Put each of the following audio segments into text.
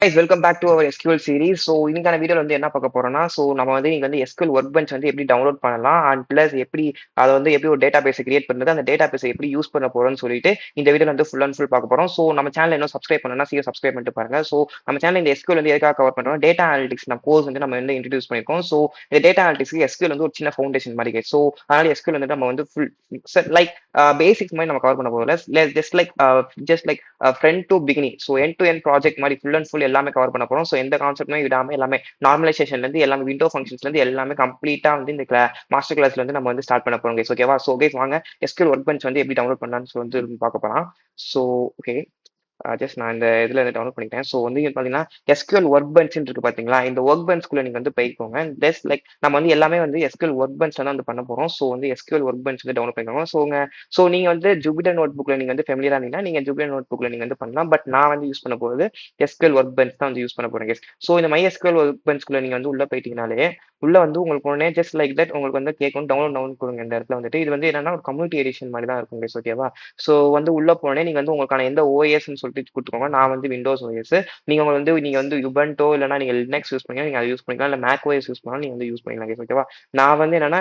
Guys welcome back to our SQL series. So இன்னைக்கான வீடியோல வந்து என்ன பார்க்க போறோம்னா, நம்ம வந்து இங்க வந்து எஸ்கியூஎல் ஒர்க் பெஞ்ச் வந்து எப்படி டவுன்லோட் பண்ணலாம் அண்ட் பிளஸ் எப்படி அதை வந்து எப்படி ஒரு டேட்டா பேஸை கிரியேட் பண்ணுறது, அந்த டேட்டா பேஸை எப்படி யூஸ் பண்ண போறோம்னு சொல்லிட்டு இந்த வீடியோல வந்து ஃபுல் அண்ட் ஃபுல் பார்க்க போறோம். ஸோ நம்ம சேனல் இன்னும் சப்ஸ்கிரைப் பண்ணணும்னா சீக்கிரம் சப்ஸ்கிரைப் பண்ணிட்டு பாருங்க. ஸோ நம்ம சேனல் இந்த எஸ்கியூஎல் வந்து எதுக்காக கவர் பண்றோம், டேட்டா அனாலிட்டிக்ஸ் நம்ம கோர்ஸ் வந்து நம்ம வந்து இன்ட்ரடியூஸ் பண்ணிருக்கோம். ஸோ இந்த டேட்டா அனாலிட்டிக்ஸ்க்கு எஸ்கியூஎல் வந்து ஒரு சின்ன ஃபவுண்டேஷன் மாதிரி guys. ஸோ அதனால எஸ்கியூஎல் வந்து நம்ம வந்து ஃபுல் லைக் பேசிக்ஸ் மாதிரி நம்ம கவர் பண்ண போகிறோம். Just like front to beginning. So end to end project மாதிரி ஃபுல் அண்ட் ஃபுல் எல்லாமே கவர் பண்ண போறோம். ஸோ எந்த கான்செப்ட்மே விடாம எல்லாமே நார்மலைசேஷன்ல இருந்து எல்லாமே விண்டோ ஃபங்க்ஷன்ஸ்ல இருந்து எல்லாமே கம்ப்ளீட்டா வந்து இந்த மாஸ்டர் கிளாஸ்ல வந்து நம்ம வந்து ஸ்டார்ட் பண்ண போறோம் கைஸ். ஓகேவா? ஸோ கைஸ் வாங்க எஸ்கியூஎல் ஒர்க் பெஞ்ச் வந்து எப்படி டவுன்லோட் பண்ணலாம்னு வந்து பார்க்க போறோம். ஸோ ஓகே, ஜஸ்ட் நான் இந்த இதில் டவுன்லோட் பண்ணிட்டேன். ஸோ வந்து பார்த்தீங்கன்னா எஸ்கியூஎல் ஒர்க் பெஞ்ச் இருக்கு பார்த்தீங்களா, இந்த ஒர்க் பெஞ்ச்குள்ள நீங்கள் வந்து போய்க்கோங்க. ஜஸ்ட் லைக் நம்ம வந்து எல்லாமே வந்து எஸ்கியூஎல் ஒர்க் பெஞ்ச் தான் வந்து பண்ண போகிறோம். ஸோ வந்து எஸ்கியூஎல் ஒர்க் பெஞ்ச் வந்து டவுன்லோட் பண்ணிக்கோங்க. ஸோ நீங்கள் வந்து ஜூபிட்டர் நோட் புக்கில் நீங்கள் வந்து ஃபெமிலியராக இருந்தீங்கன்னா நீங்கள் ஜூபிட்டர் நோட் புக்கில் நீங்கள் வந்து பண்ணலாம். பட் நான் வந்து யூஸ் பண்ண போகிறது எஸ்கியூஎல் ஒர்க் பெஞ்ச் தான் வந்து யூஸ் பண்ண போகிறேன். ஸோ இந்த மை எஸ்கியூஎல் ஒர்க் பெஞ்ச்குள்ள நீங்கள் வந்து உள்ளே போயிட்டீங்கனாலே உள்ள வந்து உங்களுக்கு உடனே ஜஸ்ட் லைக் தட் உங்களுக்கு வந்து கேட்கும் டவுன் கொடுங்க. இந்த இடத்துல வந்துட்டு இது வந்து என்னன்னா ஒரு கம்யூனிட்டி எடிஷன் மாதிரி தான் இருக்கும். ஓகேவா? ஸோ வந்து உள்ள போனே நீங்க வந்து உங்களுக்கான எந்த ஓஎஸ்ன்னு சொல்லிட்டு கொடுத்துக்கோங்க. நான் வந்து விண்டோஸ் ஓஎஸ். நீங்க வந்து யுபன்டோ இல்லைனா நீங்க லினக்ஸ் யூஸ் பண்ணீங்க நீங்க அதை யூஸ் பண்ணிக்கலாம். இல்லை மேக் ஓஎஸ் யூஸ் பண்ணாலும் நீங்க வந்து யூஸ் பண்ணிக்கலாம். ஓகேவா? நான் வந்து என்னன்னா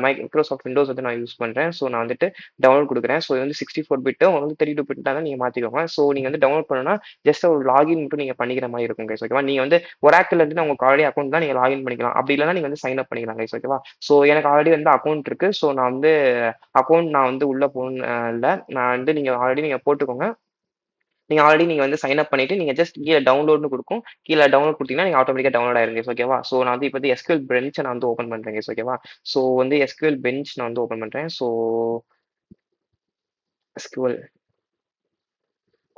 மைக்ரோசாஃப்ட் விண்டோஸ் வந்து நான் யூஸ் பண்றேன். ஸோ நான் வந்துட்டு டவுன்லோட் கொடுக்குறேன். ஸோ இது வந்து 64 பிட், உங்களுக்கு வந்து 32 பிட் தான் நீங்க மாத்திக்கோங்க. ஸோ நீங்க வந்து டவுன்லோட் பண்ணணும்னா ஜஸ்ட் ஒரு லாகின் மட்டும் நீங்க பண்ணிக்கிற மாதிரி இருக்கும் கைஸ். ஓகேவா? நீங்க வந்து ஒராக்கிள் இருந்து உங்களுக்கு ஆல்ரெடி அக்கௌண்ட் தான் நீங்க லாகின் பண்ணிக்கலாம். அப்படி இல்லைனா நீங்க வந்து சைன் அப் பண்ணிக்கலாம் கைஸ். ஓகேவா? ஸோ எனக்கு ஆல்ரெடி வந்து அக்கௌண்ட் இருக்கு. ஸோ நான் வந்து உள்ள போகணும் இல்லை. நான் வந்து நீங்க போட்டுக்கோங்க. நீங்க வந்து சைன் அப் பண்ணிட்டு நீங்க ஜஸ்ட் கீழே டவுன்லோட்னு கொடுக்கும். கீழே டவுன்லோட் கொடுத்தீங்கன்னா நீங்க ஆட்டோமேட்டிக்கா டவுன்லோட் ஆயிருங்க. ஓகேவா? ஸோ நான் வந்து இப்போ எஸ்கியூஎல் பெஞ்ச் நான் வந்து ஓப்பன் பண்றேன். ஓகேவா? ஸோ வந்து எஸ்கியூஎல் பெஞ்ச் நான் வந்து ஓப்பன் பண்றேன். ஸோ எஸ்கியூஎல்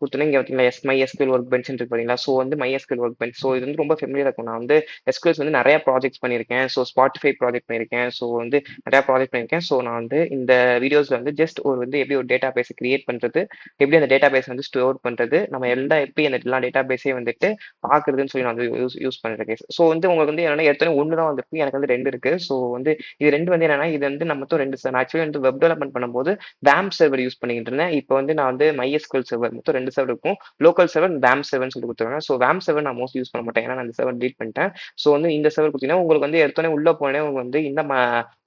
கொடுத்தோன்னே இங்கே பார்த்தீங்களா மை எஸ்கியூஎல் ஒர்க் பெஞ்ச் இருக்கு பார்த்தீங்களா. ஸோ வந்து my SQL work bench. So இது வந்து ரொம்ப ஃபெமிலியர் இருக்கும். நான் வந்து எஸ்கியூஎல்ஸ் வந்து நிறைய ப்ராஜெக்ட்ஸ் பண்ணியிருக்கேன். ஸோ ஸ்பாட்டிஃபை ப்ராஜெக்ட் பண்ணியிருக்கேன். ஸோ வந்து நிறைய ப்ராஜெக்ட் பண்ணியிருக்கேன். ஸோ நான் வந்து இந்த வீடியோஸ்ல வந்து ஜஸ்ட் ஒரு வந்து எப்படி ஒரு டேட்டா பேஸை கிரியேட் பண்றது, எப்படி அந்த டேட்டா பேஸ் வந்து ஸ்டோர் பண்றது, நம்ம எப்படி அந்த எல்லா டேட்டா பேஸையும் வந்துட்டு பார்க்குறதுன்னு சொல்லி நான் வந்து யூஸ் பண்ணிருக்கேன். ஸோ வந்து உங்களுக்கு வந்து என்னன்னா ஏற்கனவே ஒன்று தான் வந்திருக்கு, எனக்கு வந்து 2 இருக்கு. ஸோ வந்து இது 2 வந்து என்னன்னா இது வந்து நம்ம மொத்தம் 2 ஆக்சுவலி வந்து வெப் டெவலப்மெண்ட் பண்ணும்போது வேம் சர்வர் யூஸ் பண்ணிட்டு இருந்தேன். இப்போ வந்து நான் வந்து MySQL சர்வர் மொத்தம் 2 சர்வர் இருக்கும். லோக்கல் சர்வர், வேம் சர்வர்னு சொல்லி கொடுத்துருவாங்க. ஸோ வேம் சர்வர் நான் மோஸ்ட் யூஸ் பண்ண மாட்டேன், ஏன்னா நான் அந்த சர்வர் டீட் பண்ணிட்டேன். ஸோ வந்து இந்த சர்வர் கொடுத்தீங்கன்னா உங்களுக்கு வந்து எடுத்தோடனே உள்ள போனே உங்களுக்கு வந்து இந்த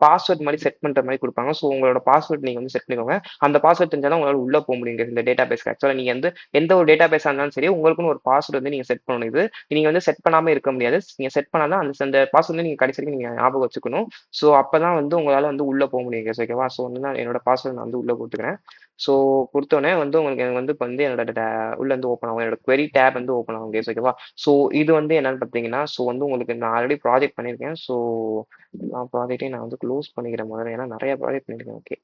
பாஸ்வேர்ட் மாதிரி செட் பண்ற மாதிரி கொடுப்பாங்க. ஸோ உங்களோட பாஸ்வேர்ட் நீங்க வந்து செட் பண்ணிக்கோங்க. அந்த பாஸ்வேர்ட் தெரிஞ்சாலும் உங்களால உள்ள போக முடியுங்க இந்த டேட்டா பேஸ்க்கு. ஆக்சுவலா நீங்க வந்து எந்த ஒரு டேட்டா பேஸா இருந்தாலும் சரி உங்களுக்குன்னு ஒரு பாஸ்வேர்ட் வந்து நீங்க செட் பண்ணணும். இது நீங்க வந்து செட் பண்ணாம இருக்க முடியாது. நீங்க செட் பண்ணாதான் அந்த பாஸ்வேர்ட் வந்து நீங்க கடைசி வரைக்கும் நீங்க ஞாபகம் வச்சுக்கணும். ஸோ அப்பதான் வந்து உங்களால வந்து உள்ள போக முடியும். ஓகேவா? ஸோ வந்து நான் என்னோட பாஸ்வேர்ட் நான் வந்து உள்ள கொடுத்துக்கிறேன். ஸோ கொடுத்தோடனே வந்து உங்களுக்கு எனக்கு வந்து இப்போ வந்து என்னோட உள்ள இருந்து ஓப்பன் ஆகும், என்னோட query டேப் வந்து ஓப்பன் ஆகும் கேஸ். ஓகேவா? ஸோ இது வந்து என்னன்னு பார்த்தீங்கன்னா, ஸோ வந்து உங்களுக்கு நான் ஆல்ரெடி ப்ராஜெக்ட் பண்ணியிருக்கேன். ஸோ நான் ப்ராஜெக்டே நான் வந்து க்ளோஸ் பண்ணிக்கிறேன் முதல்ல, ஏன்னா நிறைய ப்ராஜெக்ட் பண்ணியிருக்கேன். Okay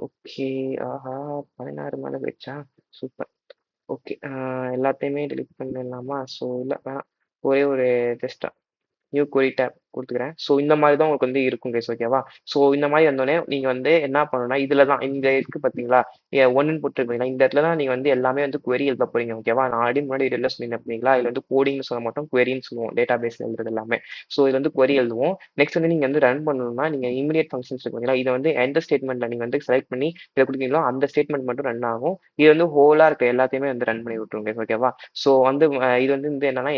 okay. ஆஹா, 16 மேலே போயிடுச்சா? சூப்பர். ஓகே, எல்லாத்தையுமே டெலிட் பண்ணிடலாமா? ஸோ இல்லை வேணாம், ஒரே ஒரு டெஸ்டா நியூ query டேப் கொடுத்துக்கிறேன். ஸோ இந்த மாதிரி தான் உங்களுக்கு வந்து இருக்கும் கைஸ். ஓகேவா? ஸோ இந்த மாதிரி வந்தோடனே நீங்க வந்து என்ன பண்ணணும்னா இதுல தான் இந்த இருக்கு பார்த்தீங்களா, ஒன்னு போட்டுருக்கீங்களா, இந்த இடத்துல தான் நீங்க வந்து எல்லாமே வந்து query எழுத போறீங்க. ஓகேவா? நான் ஆல்ரெடி முன்னாடி வீடியோல சொல்லியிருந்தேன் பார்த்தீங்களா, இதுல வந்து கோடிங்னு சொல்ல மாட்டோம், queryன்னு சொல்லுவோம். டேட்டா பேஸ்ல எழுதுறது எல்லாமே. ஸோ இது வந்து query எழுதுவோம். நெக்ஸ்ட் வந்து நீங்க வந்து ரன் பண்ணணும்னா நீங்க இமிடியேட் ஃபங்க்ஷன்ஸ் இருக்குங்களா, இதை வந்து எந்த ஸ்டேட்மெண்ட்ல நீங்க வந்து செலக்ட் பண்ணி இதை கொடுத்தீங்களோ அந்த ஸ்டேட்மெண்ட் மட்டும் ரன் ஆகும். இது வந்து ஹோலா இருக்க எல்லாத்தையுமே வந்து ரன் பண்ணி விட்டுருங்க. ஓகேவா? ஸோ வந்து இது வந்து என்னன்னா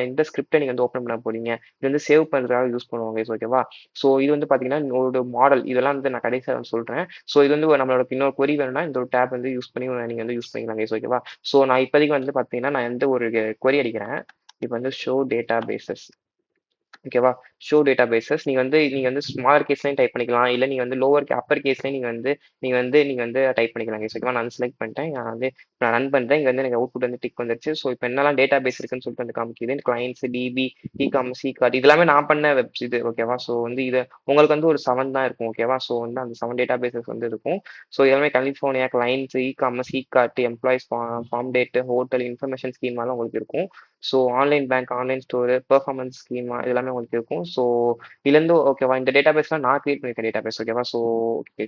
எந்த ஸ்கிரிப்டை நீங்க வந்து ஓப்பன் பண்ண போறீங்க, இது வந்து சேவ் பண்றதுக்காக யூஸ் பண்ணுவாங்க. ஓகேவா? ஸோ இது வந்து பாத்தீங்கன்னா ஒரு மாடல், இதெல்லாம் வந்து நான் கடைசியாக சொல்றேன். ஸோ இது வந்து நம்மளோட இன்னொரு கொரி வேணும்னா இந்த ஒரு டேப் வந்து யூஸ் பண்ணி நீங்க வந்து யூஸ் பண்ணிக்கலாம் guys. ஓகேவா? ஸோ நான் இப்போதைக்கு வந்து பாத்தீங்கன்னா நான் எந்த ஒரு கொரி அடிக்கிறேன். இப்போ வந்து ஷோ டேட்டா பேசஸ். ஓகேவா? ஷோ டேட்டா பேசஸ் நீங்க வந்து ஸ்மாலர் கேஸ்லையும் டைப் பண்ணிக்கலாம், இல்லை நீங்க வந்து லோவர் அப்பர் கேஸ்லையும் நீங்க வந்து டைப் பண்ணிக்கலாம் guys. ஓகேவா? நான் செலக்ட் பண்ணிட்டேன். நான் ரன் பண்றேன். இங்க வந்து எனக்கு அவுட்புட் வந்து டிக் வந்துருச்சு. ஸோ இப்போ என்னெல்லாம் டேட்டா பேஸ் இருக்குன்னு சொல்லிட்டு வந்து காமிக்குது. கிளைண்ட்ஸ், டிபி, இகாமர்ஸ், கார்டு, இது எல்லாமே நான் பண்ண வெப்ஸ் இது. ஓகேவா? ஸோ வந்து இது உங்களுக்கு வந்து ஒரு 7 தான் இருக்கும். ஓகேவா? ஸோ வந்து அந்த 7 டேட்டா பேசஸ் வந்து இருக்கும். ஸோ எல்லாமே California clients, ecommerce, card, employees, form date, hotel information ஸ்கீமாலாம் உங்களுக்கு இருக்கும். So online bank, online store, performance schema இதெல்லாமே உங்களுக்கு இருக்கும். ஸோ இதுலேருந்து ஓகேவா, இந்த டேட்டா பேஸ்லாம் நான் கிரியேட் பண்ணியிருக்க டேட்டா பேஸ். ஓகேவா? ஸோ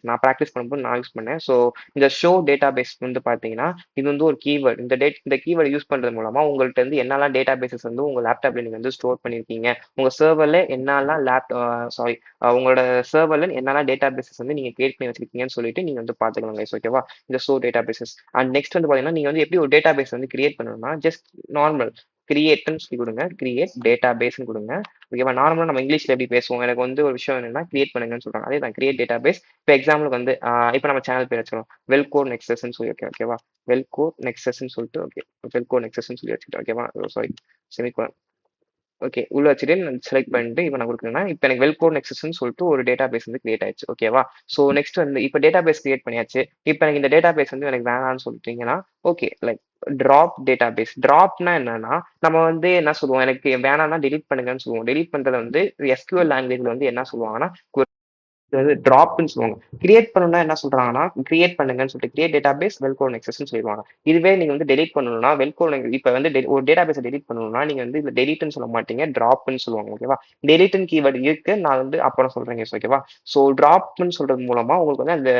நான் ப்ராக்டிஸ் பண்ணும்போது நான் யூஸ் பண்ணேன். ஸோ இந்த ஷோ டேட்டா பேஸ் வந்து பார்த்தீங்கன்னா இது வந்து ஒரு கீவேர்டு. இந்த கீவேர்டு யூஸ் பண்றது மூலமா உங்கள்ட்ட இருந்து என்னெல்லாம் டேட்டா பேசஸ் வந்து உங்க லேப்டாப்ல நீங்க வந்து ஸ்டோர் பண்ணிருக்கீங்க, உங்க சர்வர்ல என்னெல்லாம் சாரி உங்களோட சர்வர்ல என்னெல்லாம் டேட்டா பேசஸ் வந்து நீங்க கிரியேட் பண்ணி வச்சிருக்கீங்கன்னு சொல்லிட்டு நீங்க வந்து பாத்துக்கலாம் guys. ஓகேவா? இந்த show databases. And next வந்து பாத்தீங்கன்னா நீங்க வந்து எப்படி ஒரு டேட்டா பேஸ் வந்து கிரியேட் பண்ணணும்னா ஜஸ்ட் நார்மல் கிரியேட்னு சொல்லி கொடுங்க. கிரியேட் டேட்டா பேஸ்ன்னு கொடுங்க. ஓகேவா? நார்மலா நம்ம இங்கிலீஷ்ல எப்படி பேசுவோம்? எனக்கு வந்து ஒரு விஷயம் என்னன்னா கிரியேட் பண்ணுங்கன்னு சொல்றாங்க. அதே தான் கிரியேட் டேட்டா பேஸ். இப்போ எக்ஸாம்பிளுக்கு வந்து இப்போ நம்ம சேனல் பேர் வச்சுக்கணும். வெல்கோ நெக்ஸஸ்ன்னு சொல்லி ஓகேவா? வெல்கோ நெக்ஸஸ்ன்னு சொல்லிட்டு ஓகே. வெல்கோ நெக்ஸஸ்ன்னு சொல்லி வச்சுக்கிட்டேன். ஓகேவா? Sorry semicolon. ஓகே. உள்ள வச்சுட்டு நான் செலக்ட் பண்ணிட்டு இப்போ நான் கொடுக்குறேன்னா, இப்போ எனக்கு வெல்கோ நெக்ஸஸ்ன்னு சொல்லிட்டு ஒரு டேட்டா பேஸ் வந்து கிரியேட் ஆயிடுச்சு. ஓகேவா? ஸோ நெக்ஸ்ட் வந்து இப்போ டேட்டா பேஸ் கிரியேட் பண்ணியாச்சு. இப்போ எனக்கு இந்த டேட்டா பேஸ் வந்து எனக்கு வேணாம்னு சொல்லிட்டீங்கன்னா, okay like drop database. ட்ராப்னா என்னன்னா, நம்ம வந்து என்ன சொல்லுவோம், எனக்கு வேணாம்னா டெலீட் பண்ணுங்கன்னு சொல்லுவோம். டெலீட் பண்றத வந்து எஸ்கியூஎல் லாங்குவேஜ்ல வந்து என்ன சொல்லுவாங்கன்னா, அதாவது டிராப்னு சொல்லுவாங்க. கிரியேட் பண்ணணும்னா என்ன சொல்றாங்கன்னா, கிரியேட் பண்ணுங்கன்னு சொல்லிட்டு கிரியேட் டேட்டாபேஸ் வெல்கோ நெக்ஸஸ்ன்னு சொல்லிருவாங்க. இதுவே நீங்க வந்து டெலீட் பண்ணணும்னா, இப்ப வந்து ஒரு டேட்டாபேஸ டெலீட் பண்ணணும்னா, நீங்க வந்து இதுல டெலீட்ன்னு சொல்ல மாட்டீங்க. டிராப்ன்னு சொல்லுவாங்க. ஓகேவா? டெலீட்ன்னு கீவேர்ட் இருக்கு. நான் வந்து அப்புறம் சொல்றேன் கேஸ். ஓகேவா? ஸோ டிராப்ன்னு சொல்றது மூலமா உங்களுக்கு வந்து அந்த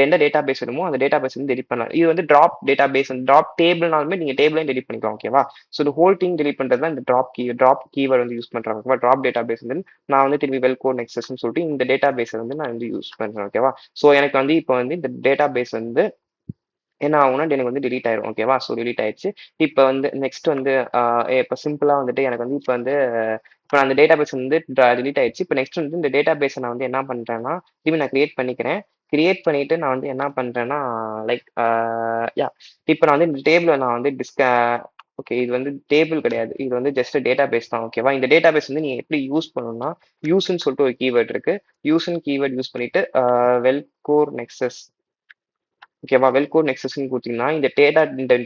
எந்த டேட்டாபேஸ் வேணுமோ அந்த டேட்டாபேஸ் வந்து டெலீட் பண்ணலாம். இது வந்து டிராப் டேட்டாபேஸ் டிராப் டேபிள்னாலுமே நீங்க டேபிளையும் டெலீட் பண்ணிக்கலாம். ஓகேவா? ஸோ இந்த ஹோல் திங் டெலீட் பண்றது தான் இந்த டிராப் கீவேர்ட் வந்து யூஸ் பண்றாங்க. ஓகேவா? டிராப் டேட்டாபேஸ் வந்து நான் வந்து திரும்பி வெல்கோ நெக்ஸஸ்ன்னு சொல்லிட்டு இந்த டேட்டா பேஸை வந்து நான் வந்து யூஸ் பண்றேன். ஓகேவா? ஸோ எனக்கு வந்து இப்போ வந்து இந்த டேட்டா பேஸ் வந்து என்ன ஆகும்னா எனக்கு வந்து delete ஆயிரும். ஓகேவா? ஸோ delete ஆயிடுச்சு. இப்போ வந்து நெக்ஸ்ட் வந்து இப்போ சிம்பிளா வந்துட்டு எனக்கு வந்து இப்போ வந்து இப்போ அந்த டேட்டா பேஸ் வந்து delete ஆயிடுச்சு. இப்போ நெக்ஸ்ட் வந்து இந்த டேட்டா பேஸை நான் வந்து என்ன பண்றேன்னா திரும்பி நான் கிரியேட் பண்ணிக்கிறேன். கிரியேட் பண்ணிட்டு நான் வந்து என்ன பண்றேன்னா லைக் யா இப்போ நான் வந்து இந்த டேபிள நான் வந்து ஓகே இது வந்து டேபிள் கிடையாது. இது வந்து ஜஸ்ட் டேட்டா பேஸ் தான். ஓகேவா? இந்த டேட்டா பேஸ் வந்து நீங்க எப்படி யூஸ் பண்ணணும்னா யூஸ்ன்னு சொல்லிட்டு ஒரு கீவேர்ட் இருக்கு. யூஸ்ன்னு கீவேர்ட் யூஸ் பண்ணிட்டு வெல்கோர் நெக்ஸஸ் ஓகேவா? வெல்கோட் நெக்ஸஸ்ன்னு குடுத்தீங்கன்னா, இந்த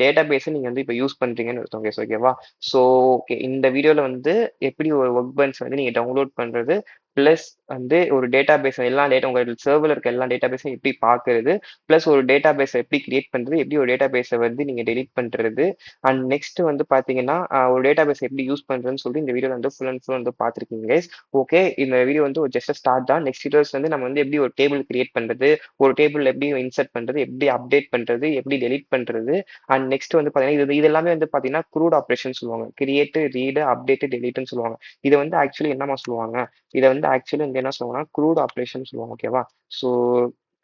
டேட்டா பேஸ நீங்க வந்து இப்ப யூஸ் பண்றீங்கன்னு அர்த்தம் கேஸ் ஓகேவா? ஸோ ஓகே இந்த வீடியோல வந்து எப்படி ஒரு ஒர்க் பெஞ்ச் வந்து நீங்க டவுன்லோட் பண்றது, பிளஸ் வந்து ஒரு டேட்டா பேஸ் எல்லா டேட்டா உங்க சர்வர்ல இருக்க எல்லா டேட்டா பேஸையும் எப்படி பார்க்கறது, பிளஸ் ஒரு டேட்டா பேஸ எப்படி கிரியேட் பண்றது, எப்படி ஒரு டேட்டா பேஸ வந்து நீங்க டெலீட் பண்றது, அண்ட் நெக்ஸ்ட் வந்து பார்த்தீங்கன்னா, ஒரு டேட்டா பேஸ் எப்படி யூஸ் பண்றதுன்னு சொல்லிட்டு இந்த வீடியோல வந்து ஃபுல் அண்ட் ஃபுல் வந்து பார்த்துருக்கீங்க கைஸ். ஓகே இந்த வீடியோ வந்து ஒரு ஜஸ்ட் ஸ்டார்ட் தான். நெக்ஸ்ட் வீடியோஸ் வந்து நம்ம வந்து எப்படி ஒரு டேபிள் கிரியேட் பண்றது, ஒரு டேபிள் எப்படி இன்சர்ட் பண்றது, எப்படி அப்டேட் பண்றது, எப்படி டெலீட் பண்றது, அண்ட் நெக்ஸ்ட் வந்து பாத்தீங்கன்னா இது எல்லாமே வந்து பாத்தீங்கன்னா க்ரூட் ஆப்ரேஷன் சொல்லுவாங்க. கிரியேட், ரீட், அப்டேட், டெலீட்னு சொல்லுவாங்க. இதை வந்து ஆக்சுவலி என்னமா சொல்லுவாங்க, இதை வந்து ஆக்சுவலி வந்து என்ன சொல்லுவாங்கன்னா க்ரூட் ஆப்ரேஷன் சொல்லுவாங்க. ஓகேவா? ஸோ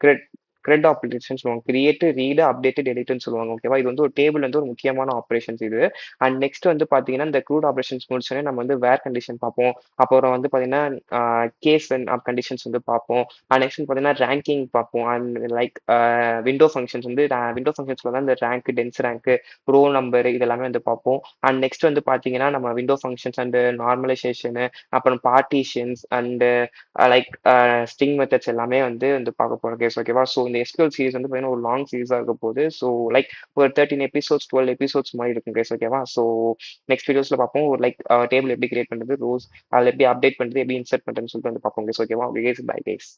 கிரெட் கிரெட் ஆப்ரேஷன் சொல்லுவாங்க. கிரியேட், ரீட், அப்டேட், டெலீட்னு சொல்லுவாங்க. ஓகேவா? இது வந்து ஒரு டேபிள் வந்து ஒரு முக்கியமான ஆப்ரேஷன்ஸ் இது. அண்ட் நெக்ஸ்ட் வந்து பாத்தீங்கன்னா இந்த க்ரூட் ஆப்ரேஷன்ஸ் முடிச்சோடனே நம்ம வந்து வேர் கண்டிஷன் பார்ப்போம். அப்புறம் வந்து பாத்தீங்கன்னா கேஸ் கண்டிஷன்ஸ் வந்து பார்ப்போம். நெக்ஸ்ட் பார்த்தீங்கன்னா ரேங்கிங் பார்ப்போம். அண்ட் லைக் விண்டோ ஃபங்க்ஷன்ஸ் வந்து விண்டோ ஃபங்க்ஷன்ஸ்ல தான் இந்த rank, dense rank, row number இது எல்லாமே வந்து பார்ப்போம். அண்ட் நெக்ஸ்ட் வந்து பார்த்தீங்கன்னா நம்ம விண்டோ ஃபங்க்ஷன்ஸ் அண்ட் நார்மலைசேஷனு அப்புறம் partitions and like string methods எல்லாமே வந்து பார்க்க போகிறோம் கேஸ். ஓகேவா? ஸோ இந்த எஸ்கியூஎல் சீரிஸ் வந்து பார்த்தீங்கன்னா ஒரு லாங் சீரிஸாக இருக்க போகுது. ஸோ லைக் ஒரு 13 எபிசோட்ஸ் 12 எபிசோட்ஸ் மாதிரி இருக்கும் கேஸ். ஓகேவா? ஸோ நெக்ஸ்ட் வீடியோஸ்ல பார்ப்போம். ஒரு லைக் டேபிள் எப்படி கிரியேட் பண்ணுறது, ரோஸ் அதில் எப்படி அப்டேட் பண்ணுறது, எப்படி இன்சர்ட் பண்ணுறதுன்னு சொல்லிட்டு வந்து பார்ப்போம் கேஸ். ஓகேவா? Okay guys, bye case.